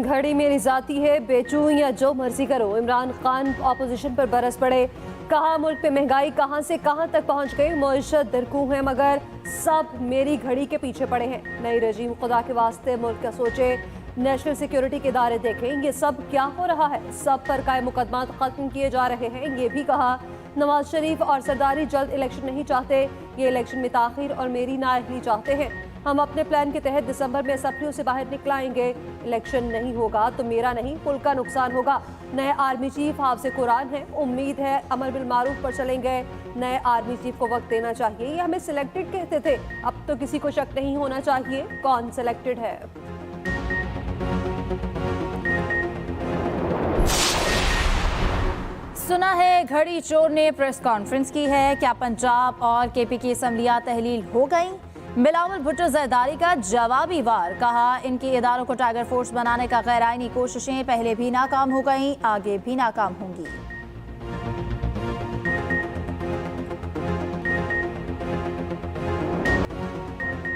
घड़ी मेरी जाती है, बेचूं या जो मर्जी करो। इमरान खान ऑपोजिशन पर बरस पड़े, कहा मुल्क पे महंगाई कहां से कहां तक पहुंच गई। मईशत दरकू है मगर सब मेरी घड़ी के पीछे पड़े हैं। नई रजीम खुदा के वास्ते मुल्क का सोचे, नेशनल सिक्योरिटी के इदारे देखें ये सब क्या हो रहा है। सब पर काय मुकदमा खत्म किए जा रहे हैं। ये भी कहा नवाज शरीफ और सरदारी जल्द इलेक्शन नहीं चाहते, ये इलेक्शन में ताखीर और मेरी नाअहली चाहते हैं। हम अपने प्लान के तहत दिसंबर में असम्बलियों से बाहर निकलाएंगे। इलेक्शन नहीं होगा तो मेरा नहीं मुल्क का नुकसान होगा। नए आर्मी चीफ हाफिज़ कुरान है, उम्मीद है अमर बिल मारूफ पर चलेंगे। नए आर्मी चीफ को वक्त देना चाहिए। ये हमें सिलेक्टेड कहते थे, अब तो किसी को शक नहीं होना चाहिए कौन सिलेक्टेड है। सुना है घड़ी चोर ने प्रेस कॉन्फ्रेंस की है। क्या पंजाब और केपी की असम्बलियां तहलील हो गई? बिलावल भुट्टो जरदारी का जवाबी वार, कहा इनके इदारों को टाइगर फोर्स बनाने का गैर आईनी कोशिशें पहले भी नाकाम हो गईं, आगे भी नाकाम होंगी।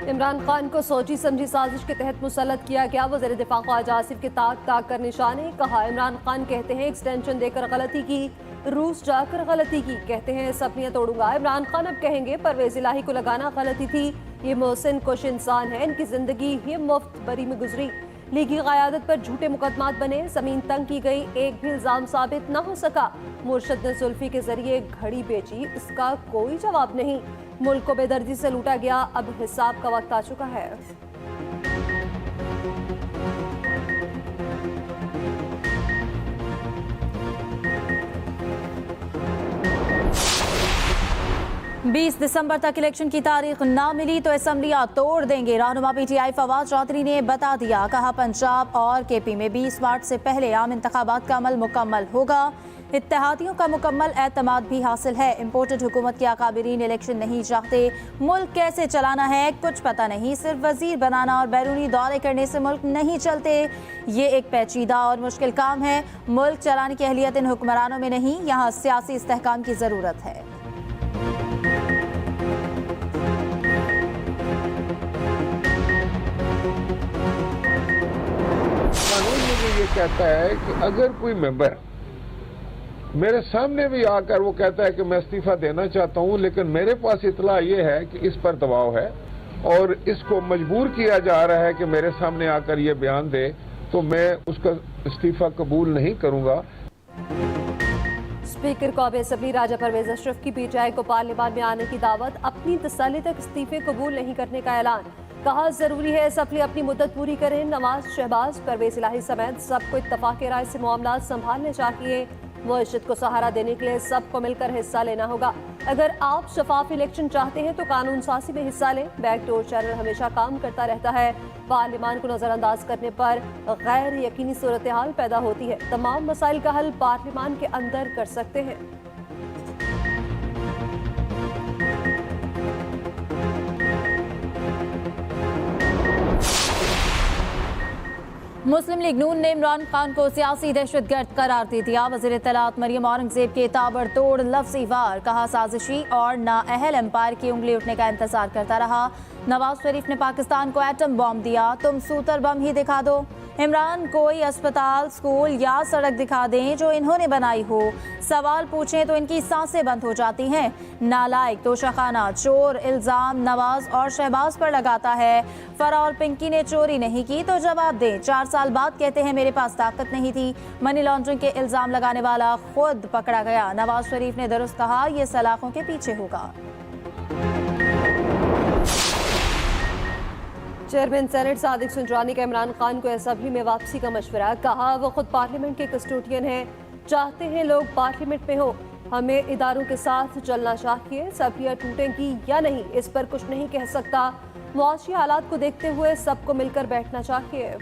इमरान खान को सोची समझी साजिश के तहत मुसल्लत किया गया। वज़ीर दिफा ख्वाजा आसिफ के ताक ताक कर निशाने, कहा इमरान खान कहते हैं एक्सटेंशन देकर गलती की, रूस जाकर गलती की। कहते हैं सपनियां तोड़ूंगा। इमरान खान अब कहेंगे परवेज इलाही को लगाना गलती थी। ये मोहसिन कुछ इंसान है, इनकी जिंदगी ही मुफ्त बरी में गुजरी। लीगी क़यादत पर झूठे मुकदमात बने, जमीन तंग की गई, एक भी इल्जाम साबित न हो सका। मुर्शद ने जुल्फी के जरिए घड़ी बेची, इसका कोई जवाब नहीं। मुल्क को बेदर्दी से लूटा गया, अब हिसाब का वक्त आ चुका है। बीस दिसंबर तक इलेक्शन की तारीख ना मिली तो असम्बलियां तोड़ देंगे। रहनुमा पीटीआई फवाद चौधरी ने बता दिया, कहा पंजाब और केपी में 20 मार्च से पहले आम इंतखाबात का अमल मुकम्मल होगा। इत्तेहादियों का मुकम्मल एतमाद भी हासिल है। इम्पोर्टेड हुकूमत के अकाबिरीन इलेक्शन नहीं चाहते। मुल्क कैसे चलाना है कुछ पता नहीं, सिर्फ वजीर बनाना और बैरूनी दौरे करने से मुल्क नहीं चलते। ये एक पेचीदा और मुश्किल काम है। मुल्क चलाने की अहलियत इन हुक्मरानों में नहीं, यहाँ सियासी इस्तेहकाम की ज़रूरत है। कानून मुझे ये कहता है कि अगर कोई मेंबर मेरे सामने भी आकर वो कहता है कि मैं इस्तीफा देना चाहता हूं, लेकिन मेरे पास इतला ये है कि इस पर दबाव है और इसको मजबूर किया जा रहा है कि मेरे सामने आकर ये बयान दे, तो मैं उसका इस्तीफा कबूल नहीं करूंगा। स्पीकर कौमी असम्बली राजा परवेज अशरफ की पीटीआई को पार्लियामान में आने की दावत, अपनी तसल्ली तक इस्तीफे कबूल नहीं करने का ऐलान। कहा जरूरी है असम्बली अपनी मुद्दत पूरी करें। नवाज शहबाज परवेज इलाही समेत सबको इत्तफाक राय से मामला संभालने चाहिए। मुआशरत को सहारा देने के लिए सबको मिलकर हिस्सा लेना होगा। अगर आप शफाफ इलेक्शन चाहते हैं तो कानून साजी में हिस्सा लें। बैकडोर चैनल हमेशा काम करता रहता है। पार्लियामान को नजरअंदाज करने पर गैर यकीनी सूरत हाल पैदा होती है। तमाम मसाइल का हल पार्लियामान के अंदर कर सकते हैं। मुस्लिम लीग नून ने इमरान खान को सियासी दहशतगर्द करार दे दिया। वज़ीर इत्तलात मरियम औरंगजेब के ताबड़तोड़ लफ्ज़ी वार, कहा साजिशी और नाअहल एम्पायर की उंगली उठने का इंतजार करता रहा। नवाज शरीफ ने पाकिस्तान को एटम बॉम्ब दिया, तुम सूतर बम ही दिखा दो। इमरान कोई अस्पताल, स्कूल या सड़क दिखा दें जो इन्होंने बनाई हो। सवाल पूछें तो इनकी सांसें बंद हो जाती हैं। नालायक, तोशाखाना, चोर इल्जाम नवाज और शहबाज पर लगाता है। फरा और पिंकी ने चोरी नहीं की तो जवाब दें। 4 साल बाद कहते हैं मेरे पास ताकत नहीं थी। मनी लॉन्ड्रिंग के इल्जाम लगाने वाला खुद पकड़ा गया। नवाज शरीफ ने दुरुस्त कहा, यह सलाखों के पीछे होगा। चेयरमैन सेनेट सादिक सुंजरानी का इमरान खान को असम्बली में वापसी का मशवरा, कहा वो खुद पार्लियामेंट के कस्टोडियन हैं, चाहते हैं लोग पार्लियामेंट में हो। हमें इदारों के साथ चलना चाहिए। असम्बलियां टूटेंगी या नहीं इस पर कुछ नहीं कह सकता। मुआशी हालात को देखते हुए सबको मिलकर बैठना चाहिए।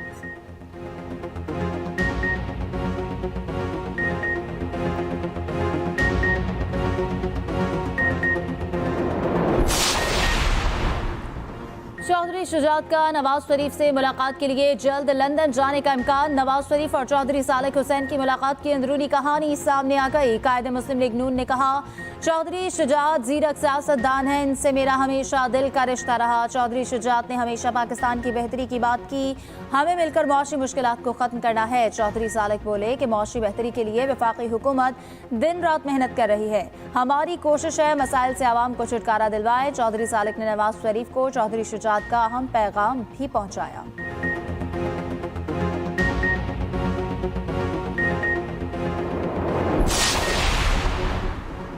चौधरी शुजात का नवाज शरीफ से मुलाकात के लिए जल्द लंदन जाने का इम्कान। नवाज शरीफ और चौधरी सालेक हुसैन की मुलाकात की अंदरूनी कहानी सामने आ गई। कायदे मुस्लिम लीग नून ने कहा, चौधरी शुजात जीरक सियासतदान हैं, इनसे मेरा हमेशा दिल का रिश्ता रहा। चौधरी शुजात ने हमेशा पाकिस्तान की बेहतरी की बात की, हमें मिलकर मौशी मुश्किलात को ख़त्म करना है। चौधरी सालेक बोले कि मौशी बेहतरी के लिए वफाकी हुकूमत दिन रात मेहनत कर रही है, हमारी कोशिश है मसाइल से आवाम को छुटकारा दिलवाए। चौधरी सालेक ने नवाज शरीफ को चौधरी शुजात का अहम पैगाम भी पहुंचाया।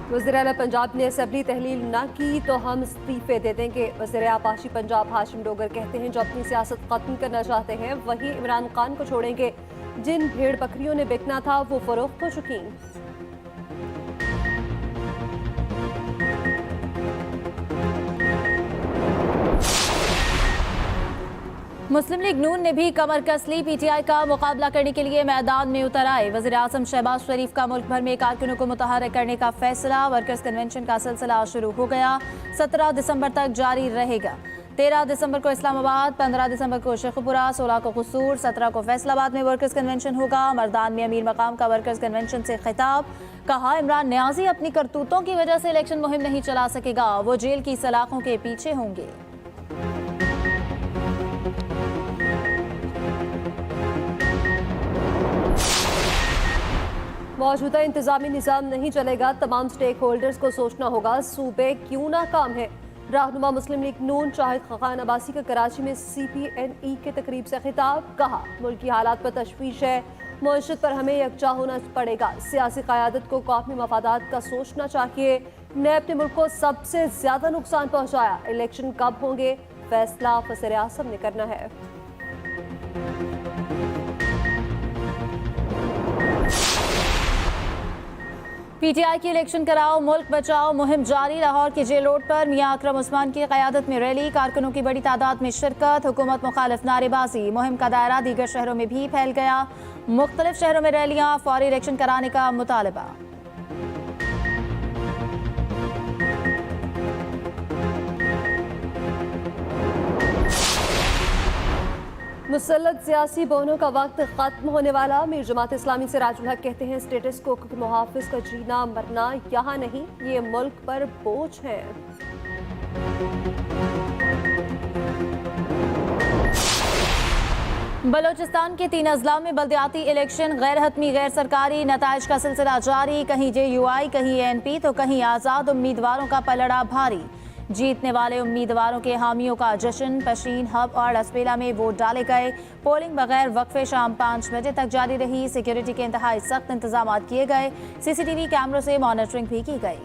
वज़ीर आला पंजाब ने असेंबली तहलील न की तो हम इस्तीफे दे देंगे। वज़ीर आपाशी पंजाब हाशिम डोगर कहते हैं, जो अपनी सियासत खत्म करना चाहते हैं वही इमरान खान को छोड़ेंगे। जिन भेड़ बकरियों ने बिकना था वो फरोख्त हो चुकी। मुस्लिम लीग नून ने भी कमर कस ली, पीटीआई का मुकाबला करने के लिए मैदान में उतर आए। वज़ीर आज़म शहबाज शरीफ का मुल्क भर में कारकुनों को मुतहर्रिक करने का फैसला। वर्कर्स कन्वेंशन का सिलसिला शुरू हो गया, 17 दिसंबर तक जारी रहेगा। 13 दिसंबर को इस्लामाबाद, 15 दिसंबर को शेखपुरा, 16 को कसूर, 17 को फैसलाबाद में वर्कर्स कन्वेंशन होगा। मर्दान में अमीर मकाम का वर्कर्स कन्वेंशन से खिताब। कहा, इमरान न्याजी अपनी करतूतों की वजह से इलेक्शन मुहिम नहीं चला सकेगा, वो जेल की सलाखों के पीछे होंगे। मौजूदा इंतजामी निज़ाम नहीं चलेगा, तमाम स्टेक होल्डर्स को सोचना होगा, सूबे क्यों नाकाम है। रहनुमा मुस्लिम लीग नून शाहिद खान अब्बासी का कराची में CPNE के तकरीब से खिताब। कहा, मुल्क की हालात पर तशवीश है, मईशत पर हमें यकजा होना पड़ेगा। सियासी क़यादत को कौमी मफादात का सोचना चाहिए। नैब ने मुल्क को सबसे ज्यादा नुकसान पहुँचाया। इलेक्शन कब होंगे, फैसला वज़ीर आज़म ने करना है। पीटीआई की इलेक्शन कराओ मुल्क बचाओ मुहिम जारी। लाहौर के जेल रोड पर मियां अकरम उस्मान की क़यादत में रैली, कारकुनों की बड़ी तादाद में शिरकत, हुकूमत मुखालिफ नारेबाजी। मुहिम का दायरा दीगर शहरों में भी फैल गया, मुख्तलिफ शहरों में रैलियां, फौरी इलेक्शन कराने का मुतालबा। मुसल्लत सियासी बोनों का वक्त खत्म होने वाला। मीर जमात इस्लामी से राजुल हक कहते हैं, स्टेटस को के मुहाफिज का जीना मरना यहाँ नहीं, ये मुल्क पर बोझ है। बलोचिस्तान के 3 अजला में बल्दियाती इलेक्शन गैर हतमी गैर सरकारी, नताइज का सिलसिला जारी। कहीं JUI, कहीं ANP तो कहीं आज़ाद उम्मीदवारों का पलड़ा भारी। जीतने वाले उम्मीदवारों के हामियों का जश्न। पशीन, हब और लसपेला में वोट डाले गए। पोलिंग बगैर वक्फे शाम 5 बजे तक जारी रही। सिक्योरिटी के इंतहाई सख्त इंतजाम किए गए। CCTV कैमरों से मॉनिटरिंग भी की गई।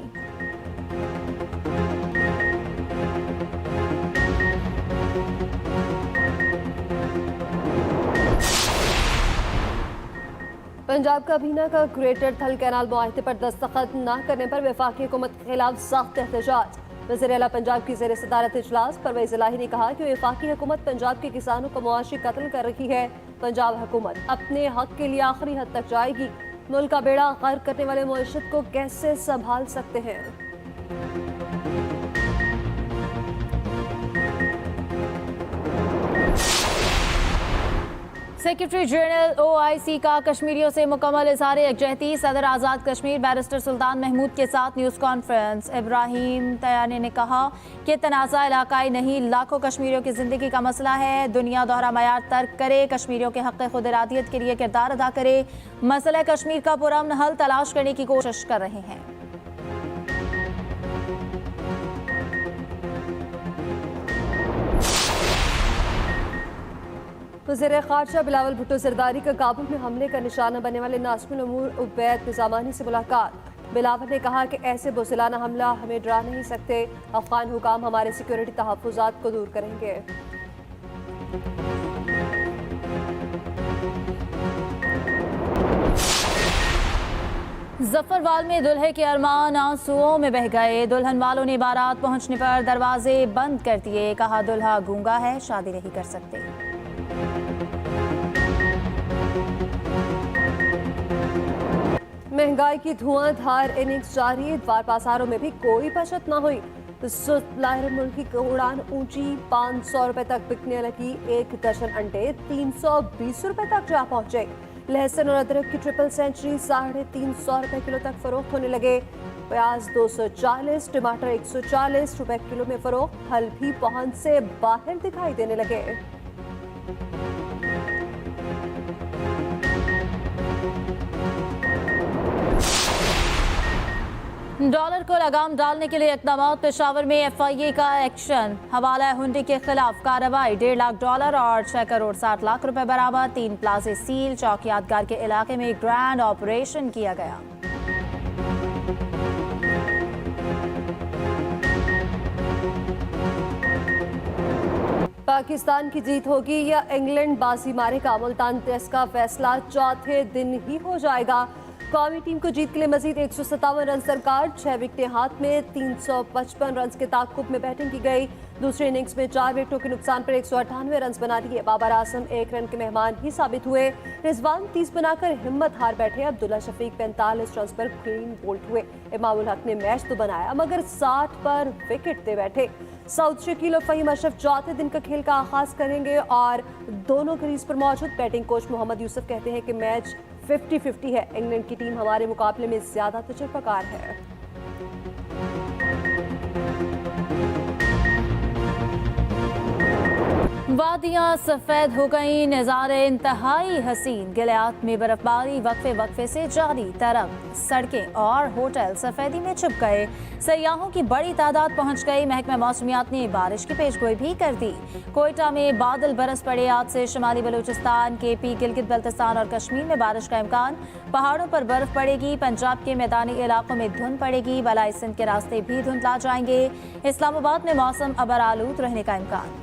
पंजाब का बीना का ग्रेटर थल कैनाल मुआहदे पर दस्तखत न करने पर वफाकी हुकूमत के खिलाफ सख्त एहतजाज। वज़ीर आला पंजाब की ज़ेर सदारत इजलास परवेज़ इलाही ने कहा कि वफाकी हुकूमत पंजाब के किसानों को मुआशी कत्ल कर रही है। पंजाब हुकूमत अपने हक के लिए आखिरी हद तक जाएगी। मुल्क का बेड़ा गर्क करने वाले मईशत को कैसे संभाल सकते हैं। सेक्रेटरी जनरल OIC का कश्मीरियों से मुकम्मल इज़हार यकजहती। सदर आज़ाद कश्मीर बैरिस्टर सुल्तान महमूद के साथ न्यूज़ कॉन्फ्रेंस। इब्राहिम तयानी ने कहा कि तनाज़ा इलाकाई नहीं, लाखों कश्मीरियों की ज़िंदगी का मसला है। दुनिया दोहरा मयार तर्क करे, कश्मीरियों के हक़ खुद इरादियत के लिए किरदार अदा करे। मसला कश्मीर का पुरअमन हल तलाश करने की कोशिश कर रहे हैं। वज़ीर ख़ारजा बिलावल भुट्टो ज़रदारी का काबुल में हमले का निशाना बनने वाले नासिमुल उमूर उबैद निज़ामानी से मुलाकात। बिलावल ने कहा कि ऐसे बुज़दिलाना हमला हमें डरा नहीं सकते। अफ़गान हुकाम हमारे सिक्योरिटी तहफ़्फ़ुज़ात को दूर करेंगे। जफरवाल में दुल्हे के अरमान आंसुओं में बह गए। दुल्हन वालों ने बारात पहुंचने पर दरवाजे बंद कर दिए। कहा, दुल्हा गूंगा है, शादी नहीं कर सकते। महंगाई की धुआंधार इनिंग्स जारी। द्वार पासारों में भी कोई बचत न हुई। सुलाहिर मुल्की की उड़ान ऊंची 500 रुपए तक बिकने लगी। 1 दर्जन अंडे 320 रुपए तक जा पहुंचे। लहसुन और अदरक की ट्रिपल सेंचुरी 350 रुपए किलो तक फरोख्त होने लगे। प्याज 240, टमाटर 140 रुपए किलो में फरोख्त। फल भी पहुंच से बाहर दिखाई देने लगे। डॉलर को लगाम डालने के लिए इक़दाम। पेशावर में FIA का एक्शन। हवाला हुंडी के खिलाफ कार्रवाई। $1.5 लाख और 6 करोड़ 60 लाख रुपए बराबर। 3 प्लाजे सील। चौक यादगार के इलाके में ग्रैंड ऑपरेशन किया गया। पाकिस्तान की जीत होगी या इंग्लैंड बाजी मारेगा? मुल्तान टेस्ट का फैसला चौथे दिन ही हो जाएगा। कौमी टीम को जीत के लिए मजीद 157 रन दरकार। 6 विकेटें हाथ में। 355 रन के ताकुब में बैटिंग की गई। दूसरी इनिंग्स में 4 विकेटों के नुकसान पर 198 रन बना दिए। बाबर आजम 1 रन के मेहमान ही साबित हुए। रिजवान 30 बनाकर हिम्मत हार बैठे। अब्दुल्ला शफीक 45 रन पर क्लीन बोल्ड हुए। इमामुल हक ने मैच तो बनाया मगर 60 पर विकेट दे बैठे। साउथ शकील और फहीम अशरफ चौथे दिन का खेल का आगाज करेंगे और दोनों क्रीज पर मौजूद। बैटिंग कोच मोहम्मद यूसुफ कहते हैं कि मैच 50-50 है। इंग्लैंड की टीम हमारे मुकाबले में ज्यादा तजुर्बाकार है। वादियां सफेद हो गई। नज़ारे इंतहाई हसीन। गिलियात में बर्फबारी वक्फे वक्फे से जारी। तरफ सड़कें और होटल सफेदी में छुप गए। सयाहों की बड़ी तादाद पहुंच गई। महकमा मौसमियात ने बारिश की पेशगोई भी कर दी। कोयटा में बादल बरस पड़े। आज से शुमाली बलूचिस्तान, KP, गिलगित बल्तिस्तान और कश्मीर में बारिश का इम्कान। पहाड़ों पर बर्फ पड़ेगी। पंजाब के मैदानी इलाकों में धुंध पड़ेगी। बलाई सिंध के रास्ते भी धुंधला जाएंगे। इस्लामाबाद में मौसम अबर आलूद रहने का इम्कान।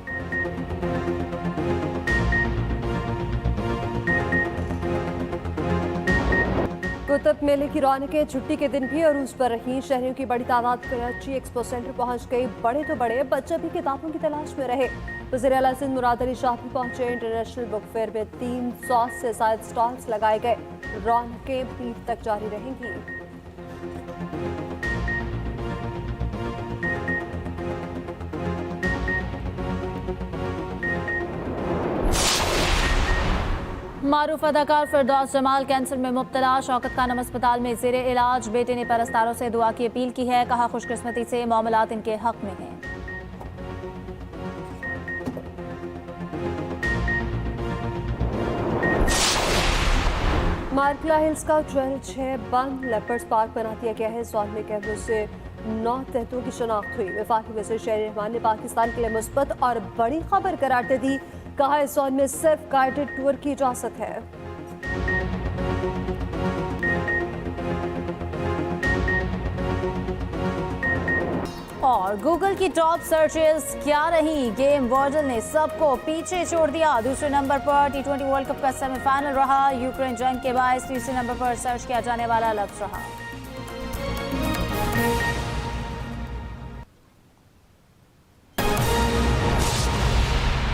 कुतुब मेले की रौनकें छुट्टी के दिन भी अरूज पर रही। शहरियों की बड़ी तादाद कराची एक्सपो सेंटर पहुंच गई। बड़े तो बड़े, बच्चे भी किताबों की तलाश में रहे। वज़ीर आला सिंध मुराद अली शाह भी पहुंचे। इंटरनेशनल बुक फेयर में 300 से ज्यादा स्टॉल्स लगाए गए। रौनकें पीर तक जारी रहेंगी। मारूफ अदाकार फिरदौस जमाल कैंसर में मुब्तला। शौकत खानम अस्पताल में ज़ेरे इलाज। बेटे ने परस्तारों से दुआ की अपील की है। कहा खुशकिस्मती से मामलात इनके हक में हैं। मार्कला हिल्स का ट्रेल 6 बंद। लेपर्ड्स पार्क बना दिया गया है। सौल में कैमरों से 9 तहतों की शनाख्त हुई। वफाकी वज़ीर शहरी रहमान ने पाकिस्तान के लिए मुस्बत और बड़ी खबर करार दे दी। कहा इस जोन में सिर्फ गाइडेड टूर की इजाजत है। और गूगल की टॉप सर्चेस क्या रही? गेम वर्जल ने सबको पीछे छोड़ दिया। दूसरे नंबर पर T20 वर्ल्ड कप का सेमीफाइनल रहा। यूक्रेन जंग के बाद तीसरे नंबर पर सर्च किया जाने वाला लफ्ज रहा।